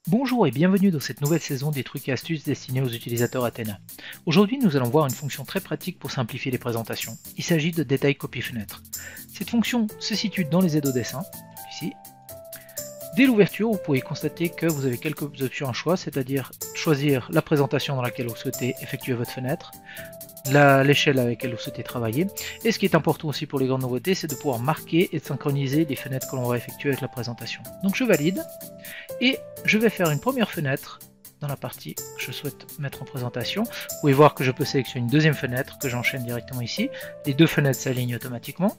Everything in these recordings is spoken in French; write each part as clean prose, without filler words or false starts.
Bonjour et bienvenue dans cette nouvelle saison des trucs et astuces destinés aux utilisateurs Athena. Aujourd'hui, nous allons voir une fonction très pratique pour simplifier les présentations. Il s'agit de détail copie fenêtre. Cette fonction se situe dans les aides au dessin, ici. Dès l'ouverture, vous pouvez constater que vous avez quelques options à choix, c'est-à-dire choisir la présentation dans laquelle vous souhaitez effectuer votre fenêtre, l'échelle avec laquelle vous souhaitez travailler. Et ce qui est important aussi pour les grandes nouveautés, c'est de pouvoir marquer et de synchroniser les fenêtres que l'on va effectuer avec la présentation. Donc je valide et je vais faire une première fenêtre dans la partie que je souhaite mettre en présentation. Vous pouvez voir que je peux sélectionner une deuxième fenêtre que j'enchaîne directement ici. Les deux fenêtres s'alignent automatiquement.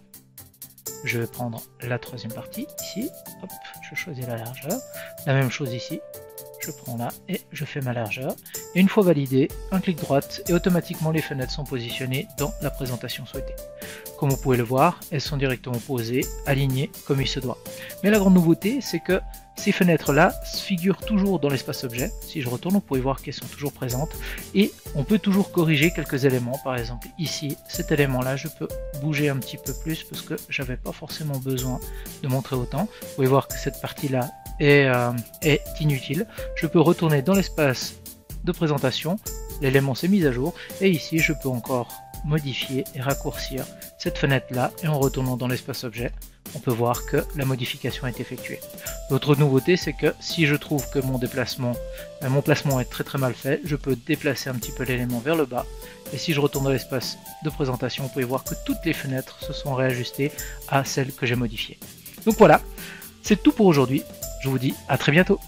Je vais prendre la troisième partie ici. Hop, je choisis la largeur. La même chose ici. Je prends là et je fais ma largeur. Et une fois validé, un clic droite et automatiquement les fenêtres sont positionnées dans la présentation souhaitée. Comme vous pouvez le voir, elles sont directement posées, alignées comme il se doit. Mais la grande nouveauté, c'est que ces fenêtres-là figurent toujours dans l'espace objet. Si je retourne, vous pouvez voir qu'elles sont toujours présentes. Et on peut toujours corriger quelques éléments. Par exemple, ici, cet élément-là, je peux bouger un petit peu plus parce que j'avais pas forcément besoin de montrer autant. Vous pouvez voir que cette partie-là est inutile. Je peux retourner dans l'espace de présentation. L'élément s'est mis à jour. Et ici, je peux encore modifier et raccourcir cette fenêtre-là. Et en retournant dans l'espace objet, on peut voir que la modification est effectuée. L'autre nouveauté, c'est que si je trouve que mon placement est très mal fait, je peux déplacer un petit peu l'élément vers le bas. Et si je retourne dans l'espace de présentation, vous pouvez voir que toutes les fenêtres se sont réajustées à celles que j'ai modifiées. Donc voilà, c'est tout pour aujourd'hui. Je vous dis à très bientôt.